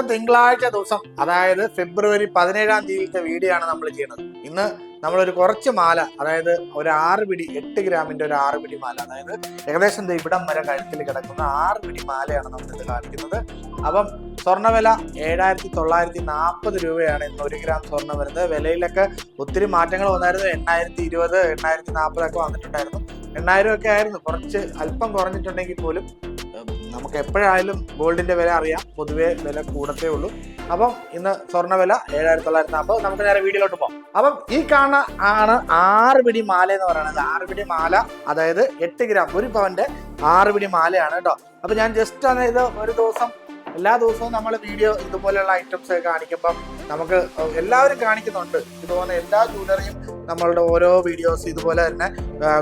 തിങ്കളാഴ്ച ദിവസം, അതായത് ഫെബ്രുവരി 17-ാം തീയതിയിലത്തെ വീഡിയോ ആണ് നമ്മൾ ചെയ്യുന്നത്. ഇന്ന് നമ്മളൊരു കുറച്ച് മാല, അതായത് ഒരു 6 പിടി 8 ഗ്രാമിന്റെ ഒരു 6 പിടി മാല, അതായത് ഏകദേശം ഇവിടം വരെ കഴുത്തിൽ കിടക്കുന്ന 6 പിടി മാലയാണ് നമ്മൾ ഇത് കാണിക്കുന്നത്. അപ്പം സ്വർണ്ണവില 7,940 രൂപയാണ് ഇന്ന് 1 ഗ്രാം സ്വർണ്ണം വരുന്നത്. വിലയിലൊക്കെ ഒത്തിരി മാറ്റങ്ങൾ വന്നായിരുന്നു. 8,020, 8,040 ഒക്കെ വന്നിട്ടുണ്ടായിരുന്നു. 8,000 ഒക്കെ ആയിരുന്നു. കുറച്ച് അല്പം കുറഞ്ഞിട്ടുണ്ടെങ്കിൽ പോലും നമുക്ക് എപ്പോഴായാലും ഗോൾഡിന്റെ വില അറിയാം, പൊതുവെ വില കൂടത്തേ ഉള്ളൂ. അപ്പം ഇന്ന് സ്വർണ്ണ വില 7,940. നമുക്ക് നേരെ വീഡിയോയിലോട്ട് പോകാം. അപ്പം ഈ കാണുന്ന ആണ് 6 പിടി മാല എന്ന് പറയുന്നത്. 6 പിടി മാല, അതായത് 8 ഗ്രാം, ഒരു പവന്റെ 6 പിടി മാലയാണ് കേട്ടോ. അപ്പൊ ഞാൻ ജസ്റ്റ് ഇത് ഒരു ദിവസം, എല്ലാ ദിവസവും നമ്മൾ വീഡിയോ ഇതുപോലെയുള്ള ഐറ്റംസ് ഒക്കെ കാണിക്കുമ്പം നമുക്ക് എല്ലാവരും കാണിക്കുന്നുണ്ട്. ഇതുപോലെ എല്ലാ ജ്വല്ലറിയും നമ്മളുടെ ഓരോ വീഡിയോസ് ഇതുപോലെ തന്നെ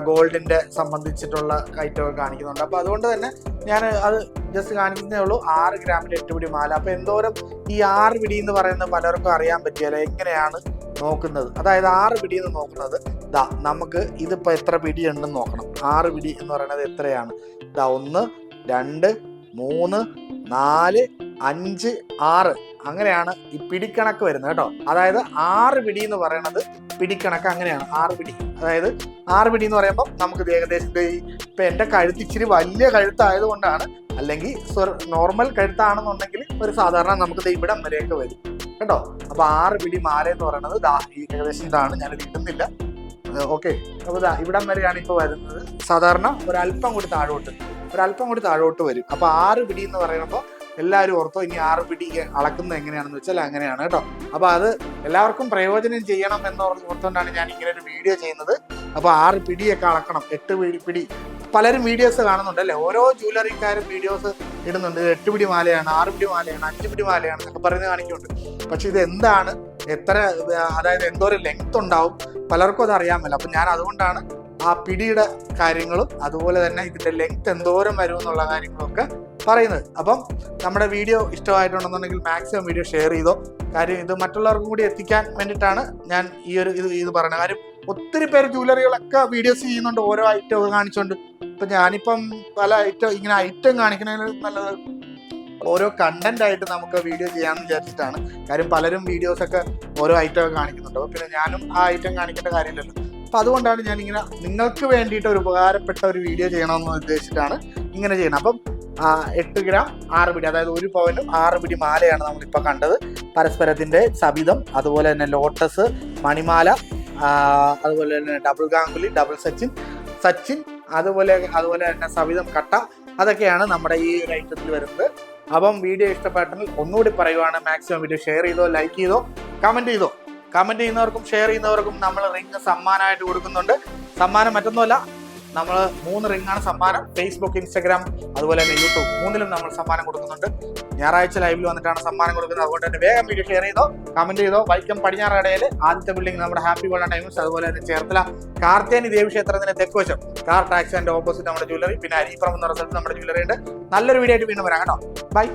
ഗോൾഡിന്റെ സംബന്ധിച്ചിട്ടുള്ള ഐറ്റമൊക്കെ കാണിക്കുന്നുണ്ട്. അപ്പൊ അതുകൊണ്ട് തന്നെ ഞാൻ അത് ജസ്റ്റ് കാണിക്കുന്നേ ഉള്ളൂ. 6 ഗ്രാമിന്റെ 8 പിടി മാല. അപ്പൊ എന്തോരം ഈ 6 പിടി എന്ന് പറയുന്നത് പലർക്കും അറിയാൻ പറ്റിയല്ല എങ്ങനെയാണ് നോക്കുന്നത്. അതായത് 6 പിടി എന്ന് നോക്കുന്നത്, നമുക്ക് ഇതിപ്പോ എത്ര പിടി ഉണ്ടെന്ന് നോക്കണം. 6 പിടി എന്ന് പറയുന്നത് എത്രയാണ്? 1, 2, 3, 4, 5, 6 അങ്ങനെയാണ് ഈ പിടിക്കണക്ക് വരുന്നത് കേട്ടോ. അതായത് 6 പിടി എന്ന് പറയുന്നത് പിടിക്കണക്ക് അങ്ങനെയാണ്. 6 പിടി, അതായത് 6 പിടി എന്ന് പറയുമ്പോൾ നമുക്ക് ഏകദേശം ഇപ്പൊ എന്റെ കഴുത്ത് ഇച്ചിരി വലിയ കഴുത്തായത് കൊണ്ടാണ്, അല്ലെങ്കിൽ നോർമൽ കഴുത്താണെന്നുണ്ടെങ്കിൽ ഒരു സാധാരണ നമുക്ക് ഇവിടം വരെയൊക്കെ വരും കേട്ടോ. അപ്പൊ 6 പിടി മാല എന്ന് പറയുന്നത് ഏകദേശം ഇതാണ്. ഞാൻ കിട്ടുന്നില്ല. ഓക്കെ, അപ്പൊ ഇവിടം വരെയാണ് ഇപ്പൊ വരുന്നത്. സാധാരണ ഒരല്പം കൂടി താഴോട്ട് വരും. അപ്പൊ 6 പിടി എന്ന് പറയുമ്പോൾ എല്ലാവരും ഓർത്തോ, ഇനി 6 പിടി അളക്കുന്നത് എങ്ങനെയാണെന്ന് വെച്ചാൽ അങ്ങനെയാണ് കേട്ടോ. അപ്പൊ അത് എല്ലാവർക്കും പ്രയോജനം ചെയ്യണം എന്ന് ഓർത്തുകൊണ്ടാണ് ഞാൻ ഇങ്ങനെ ഒരു വീഡിയോ ചെയ്യുന്നത്. അപ്പൊ 6 പിടിയൊക്കെ അളക്കണം. 8 പിടി പലരും വീഡിയോസ് കാണുന്നുണ്ട് അല്ലേ? ഓരോ ജ്വല്ലറിക്കാരും വീഡിയോസ് ഇടുന്നുണ്ട്. 8 പിടി മാലയാണ്, 6 പിടി മാലയാണ്, 5 പിടി മാലയാണ് എന്നൊക്കെ പറയുന്നത് കാണിക്കുന്നുണ്ട്. പക്ഷെ ഇത് എന്താണ്, എത്ര, അതായത് എന്തോരം ലെങ്ത് ഉണ്ടാവും, പലർക്കും അത് അറിയാമല്ലോ. അപ്പൊ ഞാൻ അതുകൊണ്ടാണ് ആ പിടിയുടെ കാര്യങ്ങളും അതുപോലെ തന്നെ ഇതിന്റെ ലെങ്ത് എന്തോരം വരും എന്നുള്ള കാര്യങ്ങളൊക്കെ പറയുന്നത്. അപ്പം നമ്മുടെ വീഡിയോ ഇഷ്ടമായിട്ടുണ്ടെന്നുണ്ടെങ്കിൽ മാക്സിമം വീഡിയോ ഷെയർ ചെയ്തോ. കാര്യം ഇത് മറ്റുള്ളവർക്കും കൂടി എത്തിക്കാൻ വേണ്ടിയിട്ടാണ് ഞാൻ ഈ ഒരു ഇത് പറയുന്നത്. കാര്യം ഒത്തിരി പേര് ജ്വല്ലറികളൊക്കെ വീഡിയോസ് ചെയ്യുന്നുണ്ട്, ഓരോ ഐറ്റം കാണിച്ചുകൊണ്ട്. ഇപ്പൊ ഞാനിപ്പം പല ഇങ്ങനെ ഐറ്റം കാണിക്കുന്നതിന് നല്ലത് ഓരോ കണ്ടന്റ് ആയിട്ട് നമുക്ക് വീഡിയോ ചെയ്യാമെന്ന് വിചാരിച്ചിട്ടാണ്. കാര്യം പലരും വീഡിയോസൊക്കെ ഓരോ ഐറ്റം ഒക്കെ കാണിക്കുന്നുണ്ട്. അപ്പൊ പിന്നെ ഞാനും ആ ഐറ്റം കാണിക്കേണ്ട കാര്യമില്ലല്ലോ. അപ്പൊ അതുകൊണ്ടാണ് ഞാൻ ഇങ്ങനെ നിങ്ങൾക്ക് വേണ്ടിയിട്ട് ഒരു ഉപകാരപ്പെട്ട ഒരു വീഡിയോ ചെയ്യണമെന്ന് ഉദ്ദേശിച്ചിട്ടാണ് ഇങ്ങനെ ചെയ്യണം. അപ്പം 8 ഗ്രാം 6 പിടി, അതായത് 1 പവനും 6 പിടി മാലയാണ് നമ്മളിപ്പോൾ കണ്ടത്. പരസ്പരത്തിന്റെ സബിതം, അതുപോലെ തന്നെ ലോട്ടസ്, മണിമാല, അതുപോലെ തന്നെ ഡബിൾ ഗാംഗുലി, ഡബിൾ സച്ചിൻ, അതുപോലെ തന്നെ സബിതം കട്ട, അതൊക്കെയാണ് നമ്മുടെ ഈ ഒരു ഐറ്റത്തിൽ വരുന്നത്. അപ്പം വീഡിയോ ഇഷ്ടപ്പെട്ടെങ്കിൽ ഒന്നുകൂടി പറയുവാണ്, മാക്സിമം വീഡിയോ ഷെയർ ചെയ്തോ, ലൈക്ക് ചെയ്തോ, കമന്റ് ചെയ്യുന്നവർക്കും ഷെയർ ചെയ്യുന്നവർക്കും നമ്മൾ റിംഗ് സമ്മാനമായിട്ട് കൊടുക്കുന്നുണ്ട്. സമ്മാനം മറ്റൊന്നുമല്ല, നമ്മൾ 3 റിംഗാണ് സമ്മാനം. ഫേസ്ബുക്ക്, ഇൻസ്റ്റാഗ്രാം, അതുപോലെ തന്നെ യൂട്യൂബ്, 3ലും നമ്മൾ സമ്മാനം കൊടുക്കുന്നുണ്ട്. ഞായറാഴ്ച ലൈവിൽ വന്നിട്ടാണ് സമ്മാനം കൊടുക്കുന്നത്. അതുകൊണ്ട് തന്നെ വേഗം വീഡിയോ ഷെയർ ചെയ്തോ, കമന്റ് ചെയ്തോ. വൈക്കം പടിഞ്ഞാറടയിൽ ആദ്യത്തെ ബിൽഡിംഗ് നമ്മുടെ ഹാപ്പി ഗോൾഡൻ ടൈംസ്, അതുപോലെ തന്നെ ചേർത്തല കാർത്തേനി ദേവി ക്ഷേത്രത്തിന് തെക്കുവശം കാർ ടാക്സിന്റെ ഓപ്പോസിറ്റ് നമ്മുടെ ജ്വല്ലറി, പിന്നെ അരിപ്പുറം എന്ന സ്ഥലത്ത് നമ്മുടെ ജ്വല്ലറി ഉണ്ട്. നല്ലൊരു വീഡിയോ ആയിട്ട് വീണ്ടും വരാം കേട്ടോ. ബൈ.